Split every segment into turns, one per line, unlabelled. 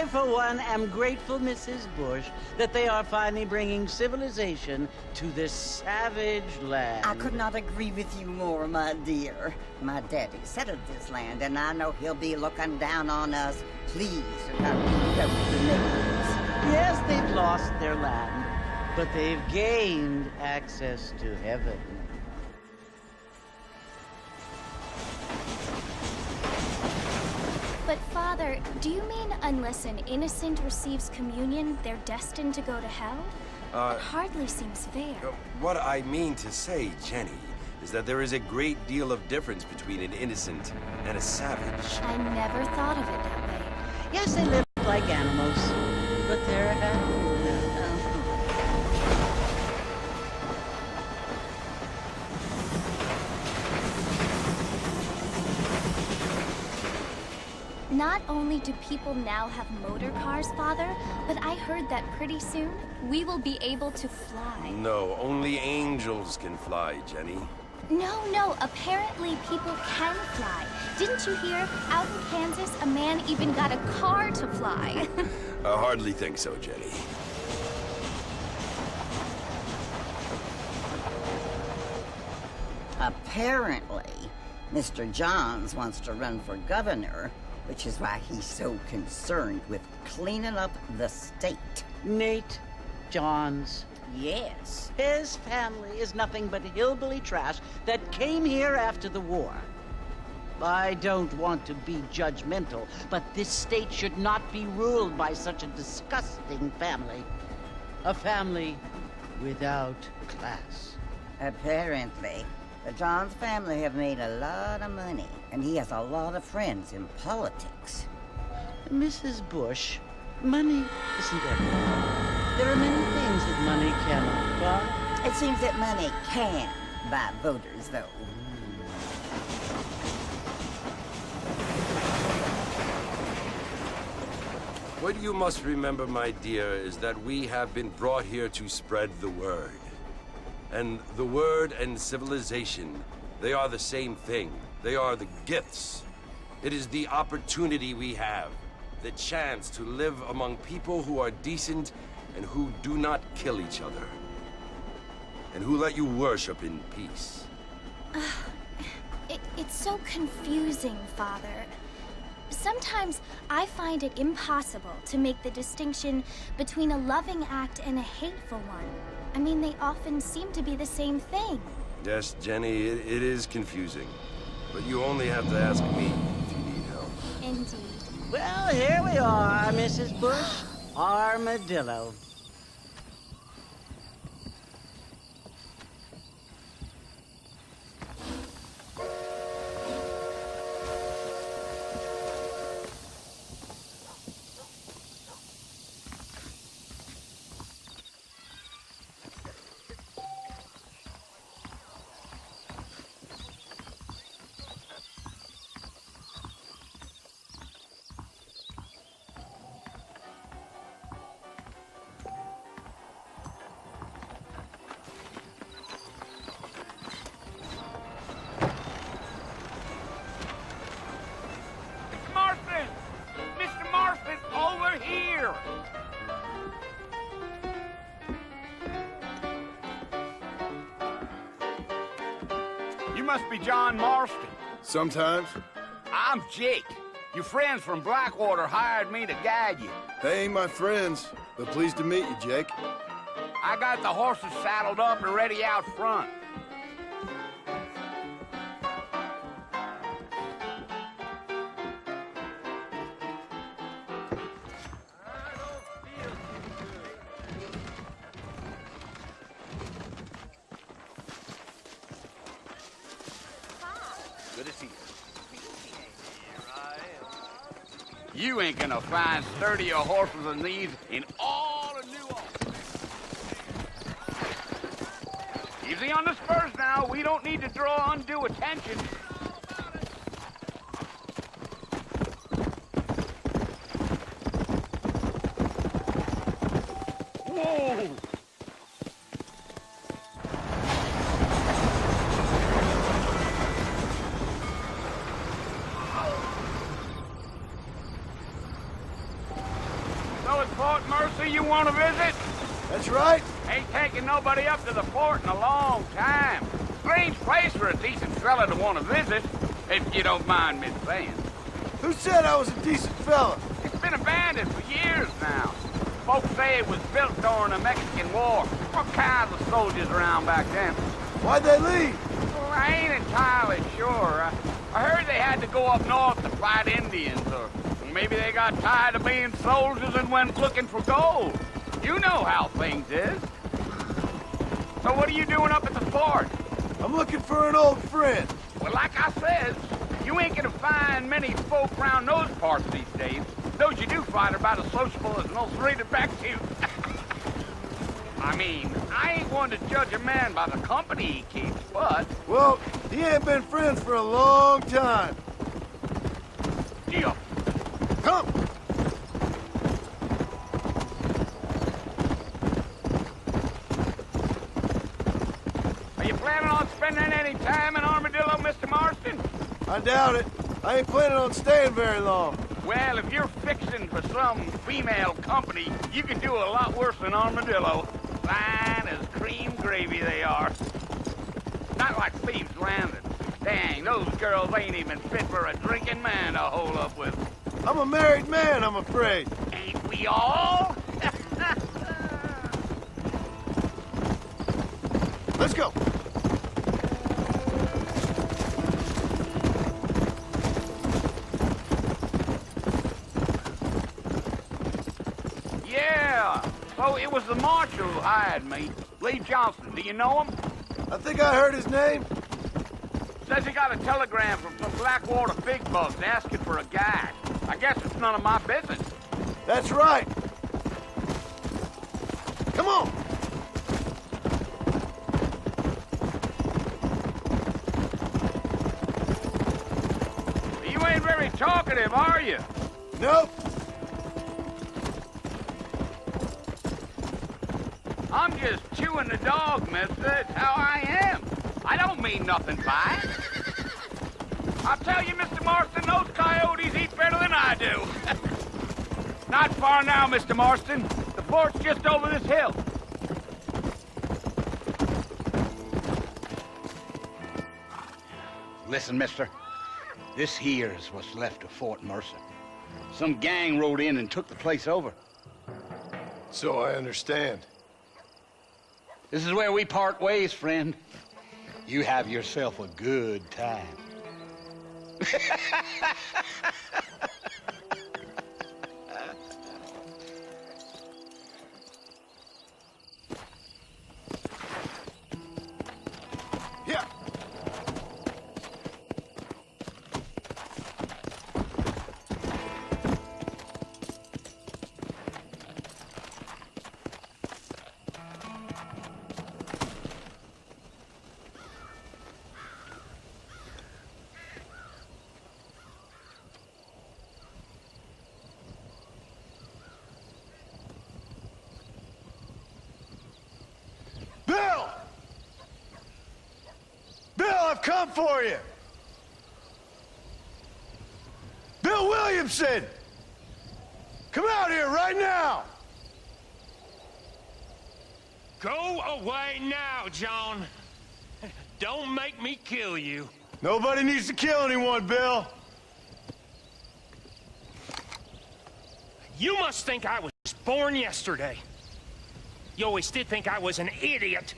I, for one, am grateful, Mrs. Bush, that they are finally bringing civilization to this savage land.
I could not agree with you more, my dear. My daddy settled this land, and I know he'll be looking down on us. Please do not beat up the natives.
Yes, they've lost their land, but they've gained access to heaven.
But Father, do you mean unless an innocent receives communion, they're destined to go to hell? It hardly seems fair.
What I mean to say, Jenny, is that there is a great deal of difference between an innocent and a savage.
I never thought of it that way.
Yes, they live like animals, but they're animals.
Not only do people now have motor cars, Father, but I heard that pretty soon we will be able to fly.
No, only angels can fly, Jenny.
No, apparently people can fly. Didn't you hear? Out in Kansas, a man even got a car to fly.
I hardly think so, Jenny.
Apparently, Mr. Johns wants to run for governor, which is why he's so concerned with cleaning up the state.
Nate Johns.
Yes.
His family is nothing but hillbilly trash that came here after the war. I don't want to be judgmental, but this state should not be ruled by such a disgusting family. A family without class.
Apparently. The Johns family have made a lot of money, and he has a lot of friends in politics.
Mrs. Bush, money isn't everything. There are many things that money cannot buy.
It seems that money can buy voters, though.
What you must remember, my dear, is that we have been brought here to spread the word. And the word and civilization, they are the same thing. They are the gifts. It is the opportunity we have, the chance to live among people who are decent and who do not kill each other, and who let you worship in peace.
It's so confusing, Father. Sometimes I find it impossible to make the distinction between a loving act and a hateful one. I mean, they often seem to be the same thing.
Yes, Jenny, it is confusing. But you only have to ask me if you need help.
Indeed.
Well, here we are, Mrs. Bush. Armadillo.
You must be John Marston.
Sometimes.
I'm Jake. Your friends from Blackwater hired me to guide you.
They ain't my friends, but pleased to meet you, Jake.
I got the horses saddled up and ready out front. Good to see you. You ain't gonna find sturdier horses than these in all of New Orleans. Easy on the spurs now. We don't need to draw undue attention. Whoa! officer you want to visit?
That's right.
Ain't taking nobody up to the fort in a long time. Strange place for a decent fella to want to visit, if you don't mind me saying.
Who said I was a decent fella?
It's been abandoned for years now. Folks say it was built during the Mexican War. What kinds of soldiers around back then?
Why'd they leave?
Well, I ain't entirely sure. I heard they had to go up north to fight Indians, or maybe they got tired of being soldiers and went looking for gold. You know how things is. So what are you doing up at the fort?
I'm looking for an old friend.
Well, like I said, you ain't gonna find many folk around those parts these days. Those you do find are about as sociable as an old three-to back to. I mean, I ain't one to judge a man by the company he keeps, but...
Well, he ain't been friends for a long time.
Deal.
Come!
Are you planning on spending any time in Armadillo, Mr. Marston?
I doubt it. I ain't planning on staying very long.
Well, if you're fixing for some female company, you can do a lot worse than Armadillo. Fine as cream gravy they are. Not like Thieves' Landing. Dang, those girls ain't even fit for a drinking man to hole up with.
I'm a married man, I'm afraid.
Ain't we all?
Let's go.
Yeah. So it was the marshal who hired me. Lee Johnson. Do you know him?
I think I heard his name.
Says he got a telegram from some Blackwater big bugs asking for a guide. I guess it's none of my business.
That's right. Come on.
You ain't very talkative, are you?
Nope.
I'm just chewing the dog, mister. It's how I am. I don't mean nothing by it. I'll tell you, Mr. Marston, those coyotes eat better than I do. Not far now, Mr. Marston. The fort's just over this hill. Listen, mister. This here is what's left of Fort Mercer. Some gang rode in and took the place over.
So I understand.
This is where we part ways, friend. You have yourself a good time.
Yeah. Bill! Bill, I've come for you! Bill Williamson! Come out here right now!
Go away now, John. Don't make me kill you.
Nobody needs to kill anyone, Bill.
You must think I was born yesterday. You always did think I was an idiot.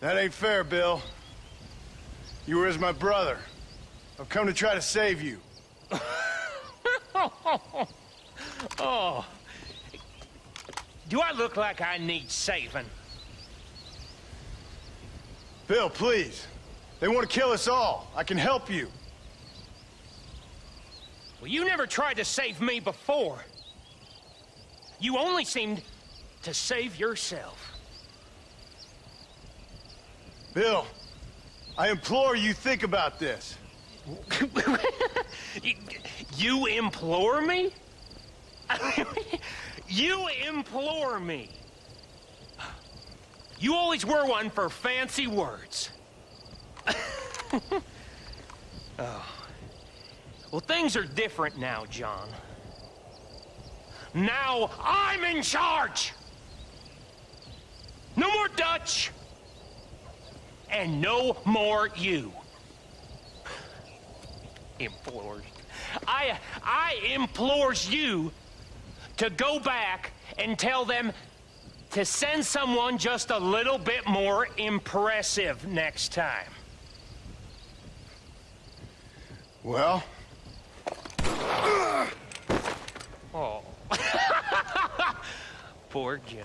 That ain't fair, Bill. You were as my brother. I've come to try to save you.
Oh. Do I look like I need saving?
Bill, please. They want to kill us all. I can help you.
Well, you never tried to save me before. You only seemed to save yourself.
Bill, I implore you think about this.
You implore me? You implore me? You always were one for fancy words. Oh. Well, things are different now, John. Now I'm in charge! No more Dutch! And no more you. Implores. I implores you to go back and tell them to send someone just a little bit more impressive next time.
Well?
Oh. Poor John.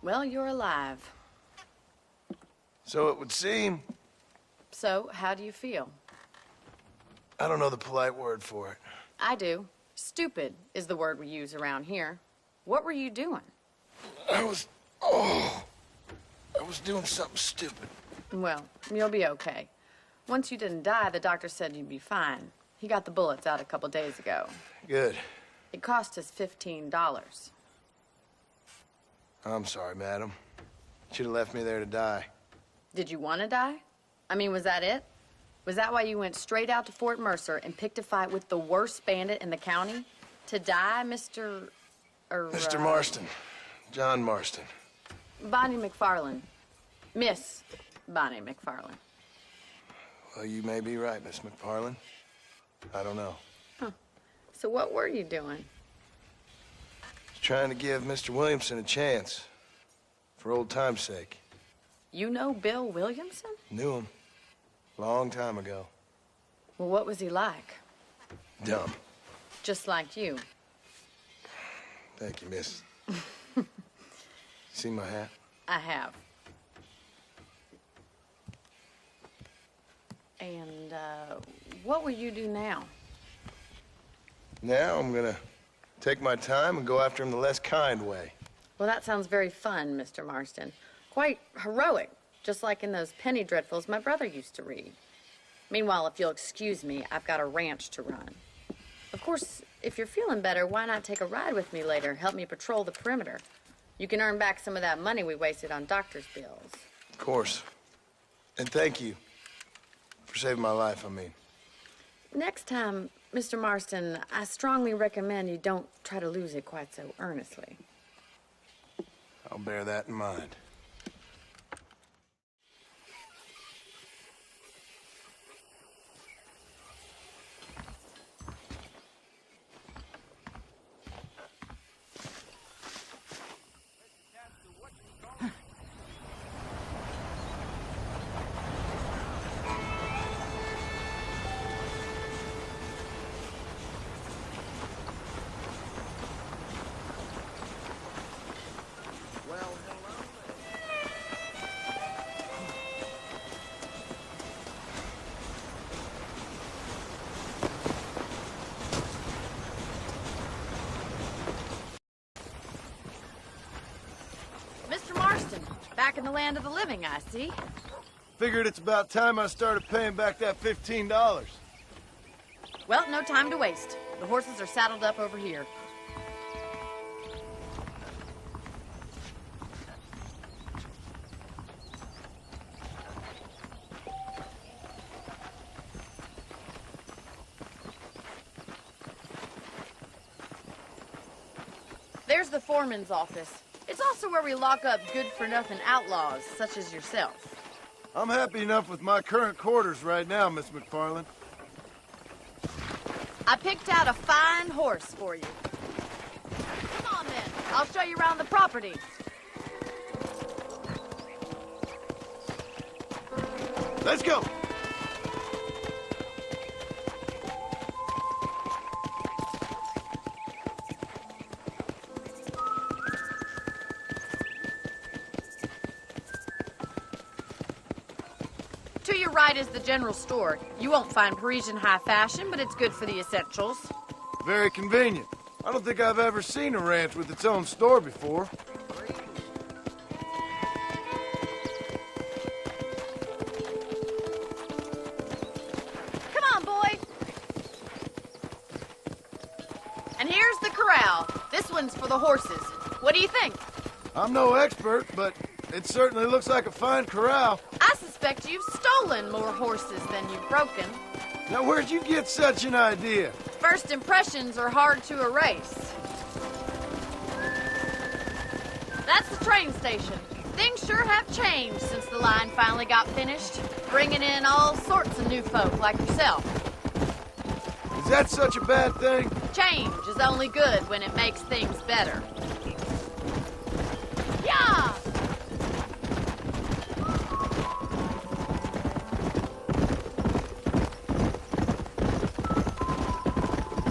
Well, you're alive.
So it would seem.
So, how do you feel?
I don't know the polite word for it.
I do. Stupid is the word we use around here. What were you doing?
I was doing something stupid.
Well, you'll be okay. Once you didn't die, the doctor said you'd be fine. He got the bullets out a couple days ago.
Good.
It cost us $15.
I'm sorry, madam. Should have left me there to die.
Did you want to die? I mean, was that it? Was that why you went straight out to Fort Mercer and picked a fight with the worst bandit in the county? To die, Mr.
Mr. Marston. John Marston.
Bonnie McFarlane. Miss Bonnie McFarlane.
Well, you may be right, Miss McFarlane. I don't know.
Huh. So what were you doing?
Trying to give Mr. Williamson a chance. For old time's sake.
You know Bill Williamson?
Knew him. Long time ago.
Well, what was he like?
Dumb.
Just like you.
Thank you, miss. See my hat?
I have. And, what will you do now?
Now I'm gonna take my time and go after him the less kind way.
Well, that sounds very fun, Mr. Marston. Quite heroic, just like in those penny dreadfuls my brother used to read. Meanwhile, if you'll excuse me, I've got a ranch to run. Of course, if you're feeling better, why not take a ride with me later? Help me patrol the perimeter. You can earn back some of that money we wasted on doctor's bills.
Of course. And thank you for saving my life, I mean.
Next time, Mr. Marston, I strongly recommend you don't try to lose it quite so earnestly.
I'll bear that in mind.
Back in the land of the living, I see.
Figured it's about time I started paying back that $15.
Well, no time to waste. The horses are saddled up over here. There's the foreman's office. It's also where we lock up good-for-nothing outlaws, such as yourself.
I'm happy enough with my current quarters right now, Miss McFarland.
I picked out a fine horse for you. Come on, then. I'll show you around the property.
Let's go!
To your right is the general store. You won't find Parisian high fashion, but it's good for the essentials.
Very convenient. I don't think I've ever seen a ranch with its own store before.
Come on, boys. And here's the corral. This one's for the horses. What do you think?
I'm no expert, but it certainly looks like a fine corral.
I suspect you've stolen more horses than you've broken.
Now, where'd you get such an idea?
First impressions are hard to erase. That's the train station. Things sure have changed since the line finally got finished, bringing in all sorts of new folk like yourself.
Is that such a bad thing?
Change is only good when it makes things better. Yeah!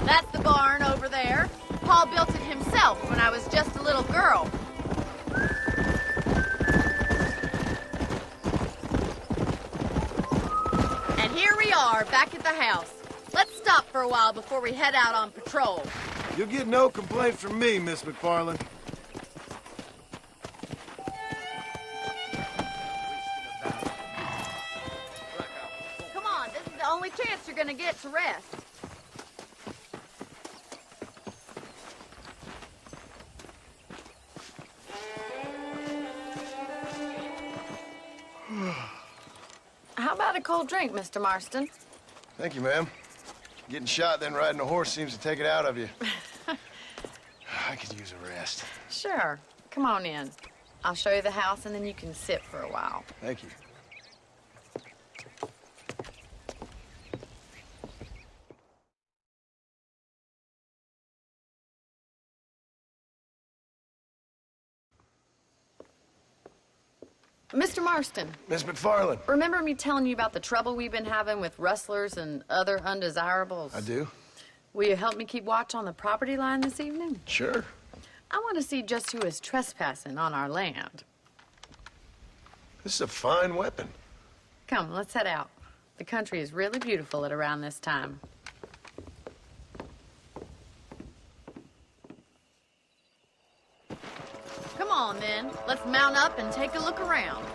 That's the barn over there. Paul built it himself when I was just a little girl. And here we are, back at the house. Let's stop for a while before we head out on patrol.
You'll get no complaints from me, Miss McFarland.
Come on, this is the only chance you're gonna get to rest. How about a cold drink, Mr. Marston?
Thank you, ma'am. Getting shot, then riding a horse seems to take it out of you. I could use a rest.
Sure. Come on in. I'll show you the house, and then you can sit for a while.
Thank you.
Mr. Marston,
Miss McFarland.
remember me telling you about the trouble we've been having with rustlers and other undesirables?
I do.
Will you help me keep watch on the property line this evening?
Sure.
I want to see just who is trespassing on our land.
This is a fine weapon.
Come, let's head out. The country is really beautiful at around this time. Come on, then. Let's mount up and take a look around.